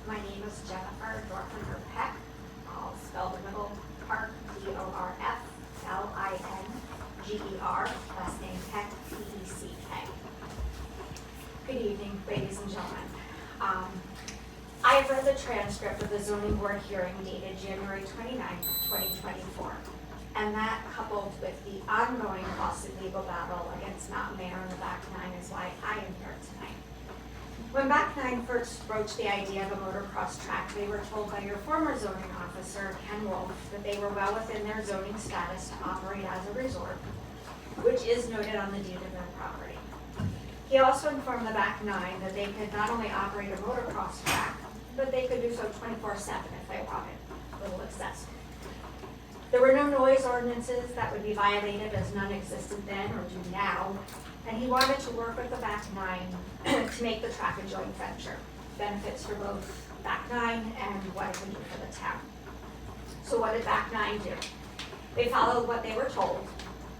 My name is Jennifer Dorflinger Peck. I'll spell the middle part Dorflinger, last name Peck, P-E-C-K. Good evening, ladies and gentlemen. I have read the transcript of the zoning board hearing dated January 29th, 2024. And that, coupled with the ongoing lawsuit legal battle against Mountain Manor and the Back9, is why I am here tonight. When Back9 first broached the idea of a motocross track, they were told by your former zoning officer, Ken Wolf, that they were well within their zoning status to operate as a resort, which is noted on the deed of their property. He also informed the Back9 that they could not only operate a motocross track, but they could do so 24/7 if they wanted, a little excessive. There were no noise ordinances that would be violated, as none existed then or do now, and he wanted to work with the Back9 to make the track a joint venture, benefits for both Back9 and what it can do for the town. So what did Back9 do? They followed what they were told,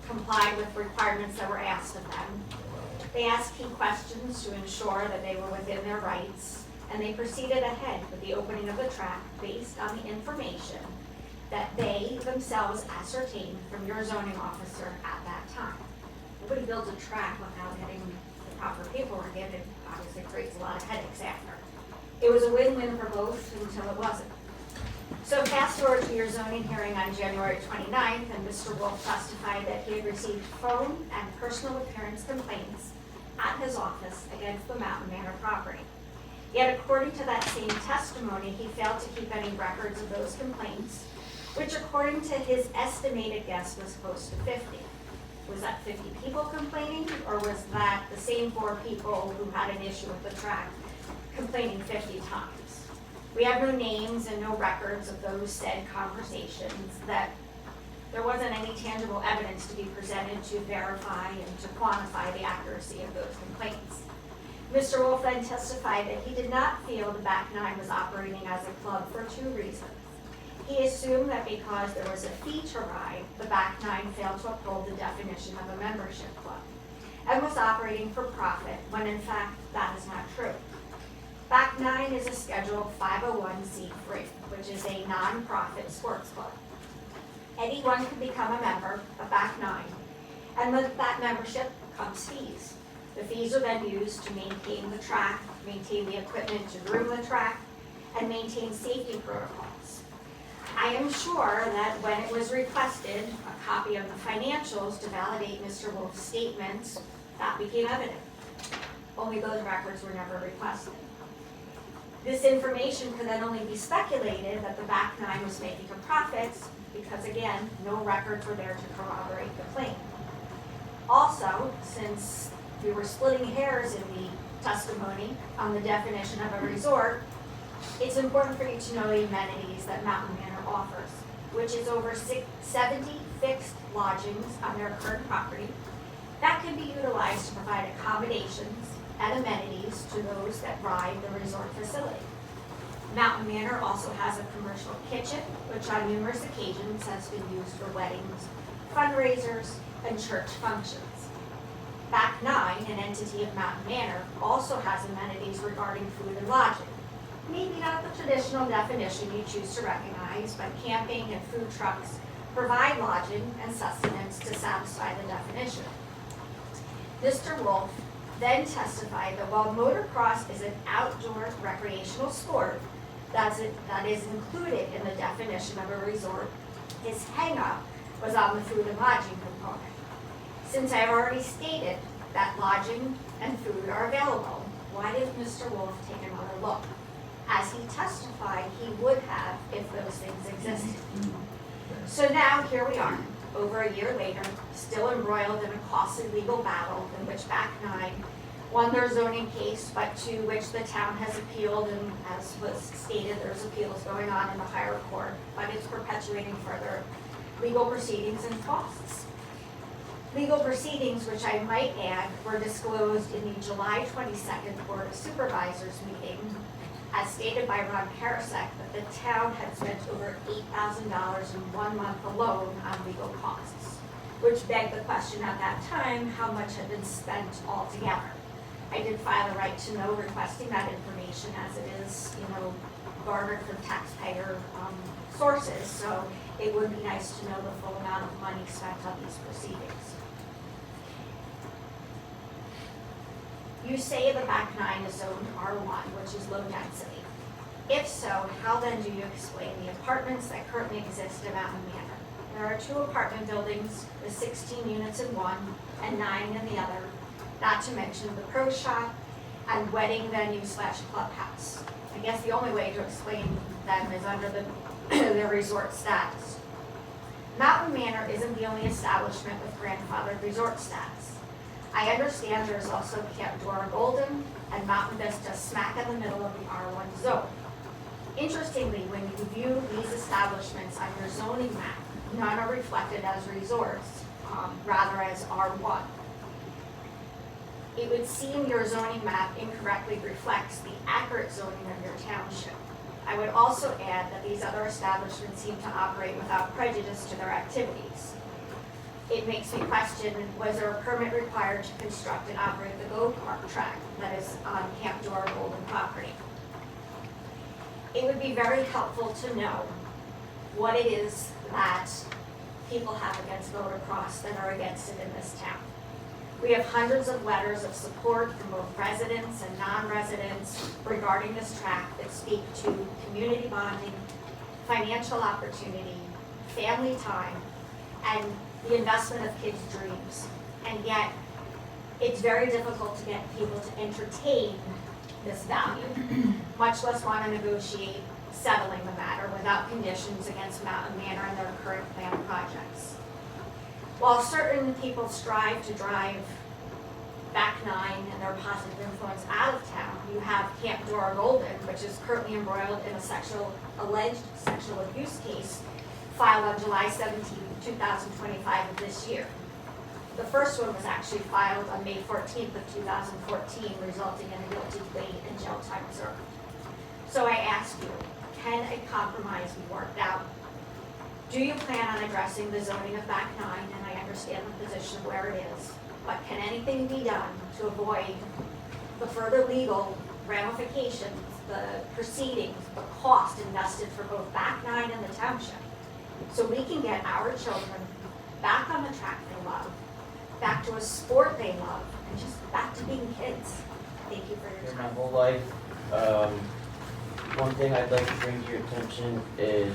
complied with requirements that were asked of them. They asked key questions to ensure that they were within their rights, and they proceeded ahead with the opening of the track based on the information that they themselves ascertained from your zoning officer at that time. Nobody builds a track without getting the proper paperwork in. It obviously creates a lot of headaches after. It was a win-win for both until it wasn't. So fast forward to your zoning hearing on January 29th, and Mr. Wolf testified that he had received phone and personal appearance complaints at his office against the Mountain Manor property. Yet according to that same testimony, he failed to keep any records of those complaints, which according to his estimated guess was close to 50. Was that 50 people complaining, or was that the same 4 people who had an issue with the track complaining 50 times? We have no names and no records of those said conversations, that there wasn't any tangible evidence to be presented to verify and to quantify the accuracy of those complaints. Mr. Wolf then testified that he did not feel the Back9 was operating as a club for 2 reasons. He assumed that because there was a fee to ride, the Back9 failed to uphold the definition of a membership club and was operating for profit, when in fact that is not true. Back9 is a scheduled 501c3, which is a non-profit sports club. Anyone can become a member of Back9, and with that membership comes fees. The fees are then used to maintain the track, maintain the equipment to groom the track, and maintain safety protocols. I am sure that when it was requested, a copy of the financials to validate Mr. Wolf's statements, that became evident. Only those records were never requested. This information could then only be speculated that the Back9 was making a profit because, again, no records were there to corroborate the claim. Also, since we were splitting hairs in the testimony on the definition of a resort, it's important for you to know the amenities that Mountain Manor offers, which is over 70 fixed lodgings on their current property that can be utilized to provide accommodations and amenities to those that ride the resort facility. Mountain Manor also has a commercial kitchen, which on numerous occasions has been used for weddings, fundraisers, and church functions. Back9, an entity of Mountain Manor, also has amenities regarding food and lodging. Maybe not the traditional definition you choose to recognize, but camping and food trucks provide lodging and sustenance to satisfy the definition. Mr. Wolf then testified that while motocross is an outdoor recreational sport that is included in the definition of a resort, his hang-up was on the food and lodging component. Since I have already stated that lodging and food are available, why did Mr. Wolf take another look? As he testified, he would have if those things existed. So now here we are, over a year later, still embroiled in a costly legal battle in which Back9 won their zoning case, but to which the town has appealed, and as was stated, there's appeals going on in the higher court, but it's perpetuating further legal proceedings and costs. Legal proceedings, which I might add, were disclosed in the July 22nd Board of Supervisors meeting, as stated by Ron Karasek, that the town had spent over $8,000 in 1 month alone on legal costs, which begged the question at that time, how much had been spent altogether. I did file a right to know requesting that information, as it is, garnered from taxpayer sources, so it would be nice to know the full amount of money spent on these proceedings. You say the back nine is zoned R1, which is low density. If so, how then do you explain the apartments that currently exist in Mountain Manor? There are 2 apartment buildings with 16 units in one and 9 in the other, not to mention the pro shop and wedding venue / clubhouse. I guess the only way to explain them is under the resort status. Mountain Manor isn't the only establishment with grandfathered resort status. I understand there's also Camp Dora Golden and Mountain Vista smack in the middle of the R1 zone. Interestingly, when you view these establishments on your zoning map, none are reflected as resorts, rather as R1. It would seem your zoning map incorrectly reflects the accurate zoning of your township. I would also add that these other establishments seem to operate without prejudice to their activities. It makes me question, was there a permit required to construct and operate the go-kart track that is on Camp Dora Golden property? It would be very helpful to know what it is that people have against motocross that are against it in this town. We have hundreds of letters of support from both residents and non-residents regarding this track that speak to community bonding, financial opportunity, family time, and the investment of kids' dreams. And yet, it's very difficult to get people to entertain this value, much less want to negotiate settling the matter without conditions against Mountain Manor and their current planned projects. While certain people strive to drive Back9 and their positive influence out of town, you have Camp Dora Golden, which is currently embroiled in a alleged sexual abuse case filed on July 17, 2025 of this year. The first one was actually filed on May 14th of 2014, resulting in a guilty plea and jail time served. So I ask you, can a compromise be worked out? Do you plan on addressing the zoning of Back9? And I understand the position where it is, but can anything be done to avoid the further legal ramifications, the proceedings, the cost invested for both Back9 and the township, so we can get our children back on the track they love, back to a sport they love, and just back to being kids? Thank you for your My time. whole life, one thing I'd like to bring to your attention is,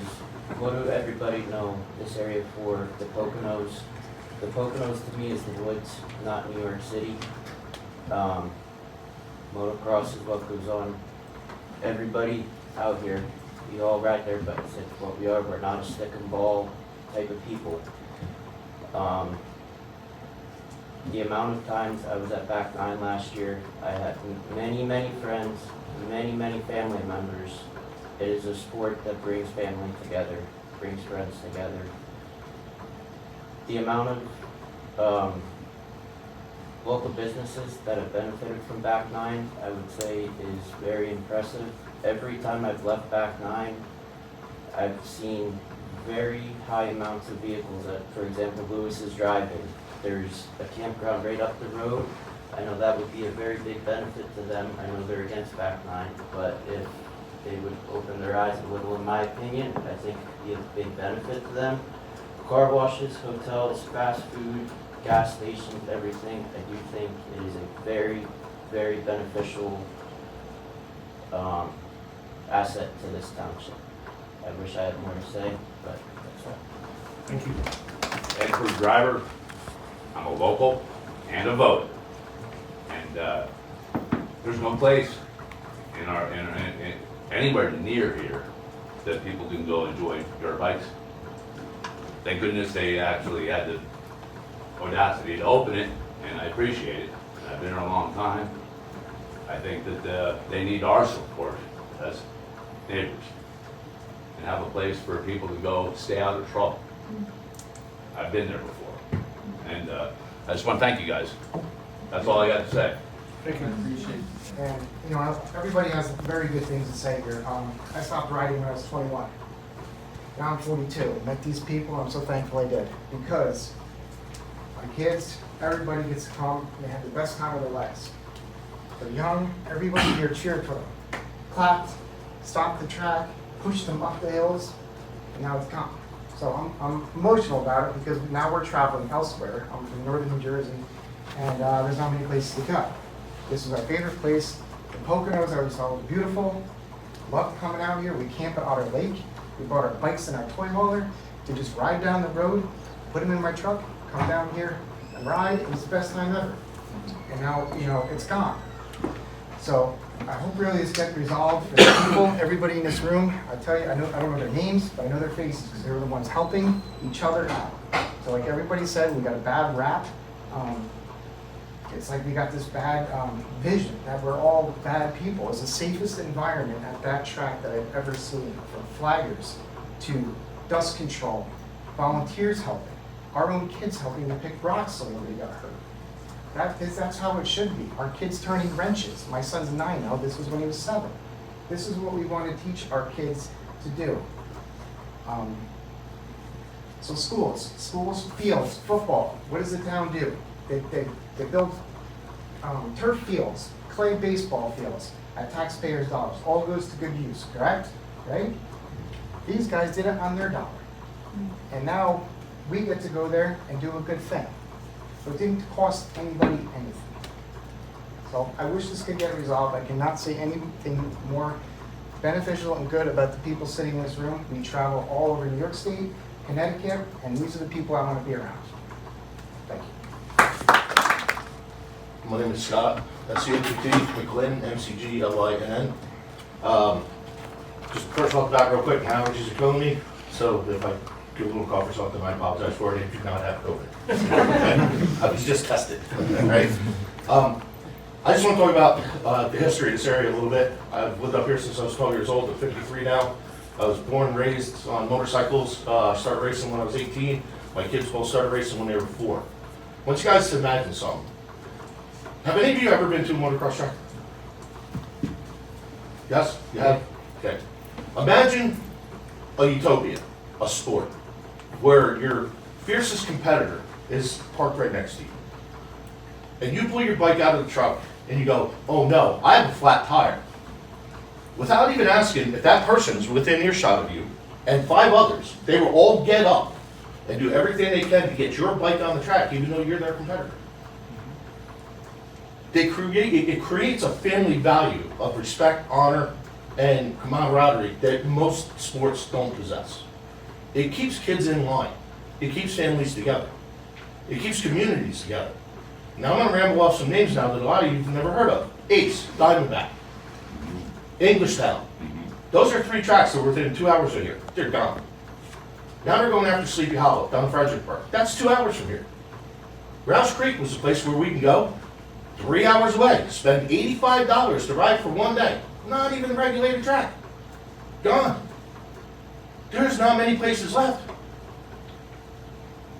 what do everybody know this area for? The Poconos. The Poconos to me is the woods, not New York City. Motocross is what goes on. Everybody out here, we all ride their bikes. It's what we are. We're not a stick and ball type of people. The amount of times I was at Back9 last year, I had many, many friends, many family members. It is a sport that brings family together, brings friends together. The amount of local businesses that have benefited from Back9, I would say, is very impressive. Every time I've left Back9, I've seen very high amounts of vehicles at, for example, Lewis's Drive-In. There's a campground right up the road. I know that would be a very big benefit to them. I know they're against Back9, but if they would open their eyes a little, in my opinion, I think it would be a big benefit to them. Car washes, hotels, fast food, gas stations, everything. I do think it is a very beneficial asset to this township. I wish I had more to say, but that's all. Thank you. Edward Driver. I'm a local and a voter. And there's no place in anywhere near here that people can go enjoy dirt bikes. Thank goodness they actually had the audacity to open it, and I appreciate it. I've been here a long time. I think that they need our support as neighbors and have a place for people to go stay out of trouble. I've been there before. And I just want to thank you guys. That's all I got to say. Thank you. Appreciate it. And, you know, everybody has very good things to say here. I stopped riding when I was 21. Now I'm 42. Met these people, I'm so thankful I did. Because my kids, everybody gets to come, and they have the best time of their lives. They're young, everybody here cheered for them. Clapped, stopped the track, pushed them up the hills, and now it's gone. So I'm emotional about it because now we're traveling elsewhere. I'm from northern New Jersey, and there's not many places to go. This was our favorite place. The Poconos, I always thought was beautiful. Loved coming out here. We camp at Otter Lake. We brought our bikes and our toy hauler to just ride down the road, put them in my truck, come down here and ride. It was the best time ever. And now, you know, it's gone. So I hope really this gets resolved for the people, everybody in this room. I tell you, I don't know their names, but I know their faces because they were the ones helping each other out. So like everybody said, we got a bad rap. It's like we got this bad vision that we're all bad people. It's the safest environment at that track that I've ever seen, from flaggers to dust control, volunteers helping, our own kids helping to pick rocks so nobody got hurt. That's how it should be. Our kids turning wrenches. My son's 9 now. This was when he was 7. This is what we want to teach our kids to do. So schools, fields, football. What does the town do? They build turf fields, clay baseball fields at taxpayers' dollars. All goes to good use, correct? Right? These guys did it on their dollar. And now we get to go there and do a good thing. So it didn't cost anybody anything. So I wish this could get resolved. I cannot say anything more beneficial and good about the people sitting in this room. We travel all over New York State, Connecticut, and these are the people I want to be around. Thank you. My name is Scott, S-C-H-U-T, McLinn, M-C-G-L-I-N-N. Just first off the bat real quick, my allergies are killing me, so if I give a little cough or something, I apologize for it. I do not have COVID. I was just tested, right? I just want to talk about the history of this area a little bit. I've lived up here since I was 12 years old. I'm 53 now. I was born and raised on motorcycles. I started racing when I was 18. My kids both started racing when they were 4. I want you guys to imagine something. Have any of you ever been to a motocross track? Yes? You have? Okay. Imagine a utopia, a sport, where your fiercest competitor is parked right next to you. And you pull your bike out of the truck and you go, oh no, I have a flat tire. Without even asking if that person's within earshot of you, and 5 others, they will all get up and do everything they can to get your bike on the track, even though you're their competitor. It creates a family value of respect, honor, and camaraderie that most sports don't possess. It keeps kids in line. It keeps families together. It keeps communities together. Now I'm going to ramble off some names now that a lot of you have never heard of. Ace, Diamondback, Englishtown. Those are 3 tracks that are within 2 hours of here. They're gone. Now they're going after Sleepy Hollow, down Fredericksburg. That's 2 hours from here. Rouse Creek was a place where we can go 3 hours away, spend $85 to ride for 1 day. Not even a regulated track. Gone. There's not many places left.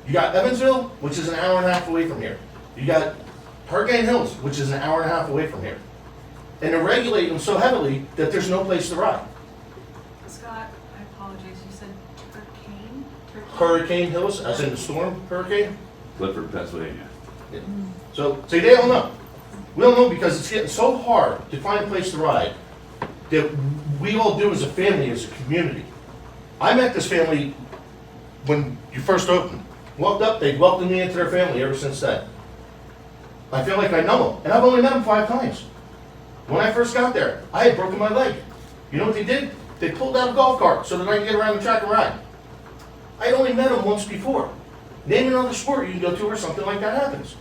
You got Evansville, which is an hour and a half away from here. You got Hurricane Hills, which is an hour and a half away from here. And they're regulating them so heavily that there's no place to ride. Scott, I apologize, you said Hurricane? Hurricane Hills, as in the storm hurricane. Clifford, Pennsylvania. So they don't know. We don't know because it's getting so hard to find a place to ride that we all do as a family, as a community. I met this family when you first opened. Walked up, they welcomed me into their family ever since then. I feel like I know them, and I've only met them 5 times. When I first got there, I had broken my leg. You know what they did? They pulled out a golf cart so that I could get around the track and ride. I had only met them once before. Name another sport you can go to where something like that happens.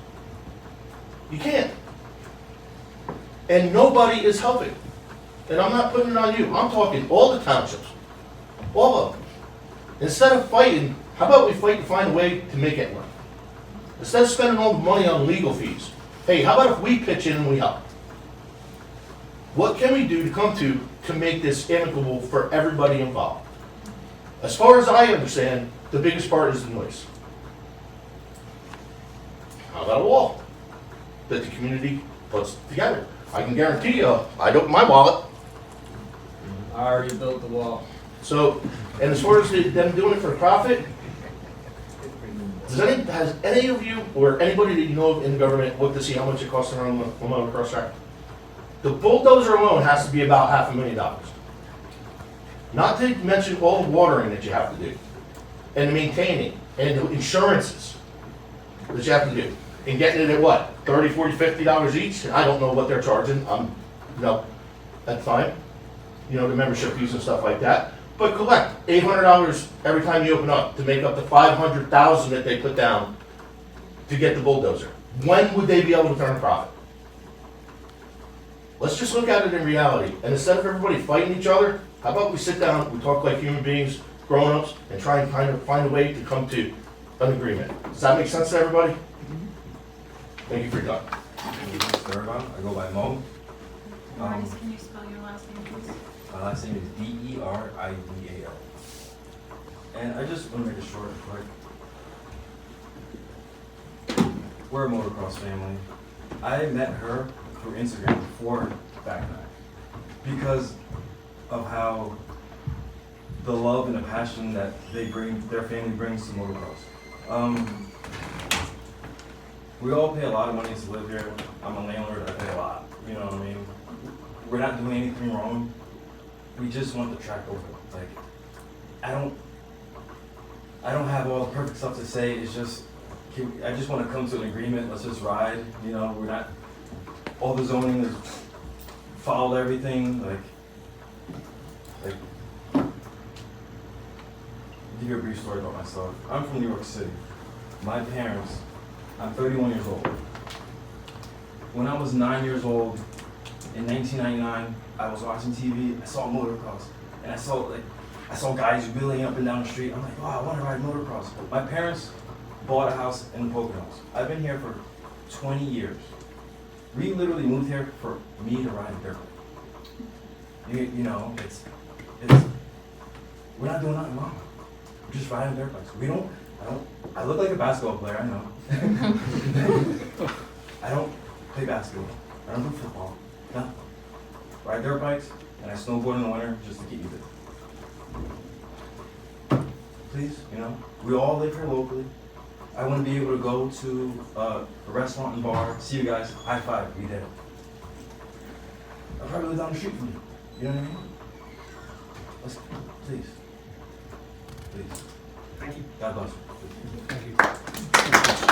You can't. And nobody is helping. And I'm not putting it on you. I'm talking all the townships. All of them. Instead of fighting, how about we fight to find a way to make it work? Instead of spending all the money on legal fees, hey, how about if we pitch in and we help? What can we do to come to make this amicable for everybody involved? As far as I understand, the biggest part is the noise. How about a wall that the community puts together? I can guarantee you, I'd open my wallet. I already built the wall. So, and as far as them doing it for profit, has any of you or anybody that you know of in the government looked to see how much it costs to run a motocross track? The bulldozer alone has to be about $500,000. Not to mention all the watering that you have to do, and the maintaining, and the insurances that you have to do. And getting it at what, $30, $40, $50 each? I don't know what they're charging, that's fine. You know, the membership fees and stuff like that. But collect $800 every time you open up to make up the $500,000 that they put down to get the bulldozer. When would they be able to turn a profit? Let's just look at it in reality, and instead of everybody fighting each other, how about we sit down, we talk like human beings, grown-ups, and try and kind of find a way to come to an agreement. Does that make sense to everybody? Thank you for your time. I go by Mo. Martis, can you spell your last name, please? My last name is Deridal. And I just want to make it short and quick. We're a motocross family. I met her through Instagram before Back9 because of how the love and the passion that their family brings to motocross. We all pay a lot of money to live here. I'm a landlord, I pay a lot, you know what I mean? We're not doing anything wrong. We just want the track open. Like, I don't have all the perfect stuff to say. It's just, I just want to come to an agreement. Let's just ride. You know, we're not, all the zoning is followed everything. Like, I'll give you a brief story about myself. I'm from New York City. My parents, I'm 31 years old. When I was 9 years old, in 1999, I was watching TV, I saw motocross, and I saw guys wheeling up and down the street. I'm like, wow, I want to ride motocross. My parents bought a house in the Poconos. I've been here for 20 years. We literally moved here for me to ride a dirt bike. You know, we're not doing nothing wrong. We're just riding dirt bikes. I look like a basketball player, I know. I don't play basketball. I don't do football. No. Ride dirt bikes, and I snowboard in the winter just to keep me fit. Please, you know, we all live here locally. I want to be able to go to a restaurant and bar, see you guys, high five, we did it. I'll probably live down the street from you. You know what I mean? Let's, please. Please. Thank you. God bless you. Thank you.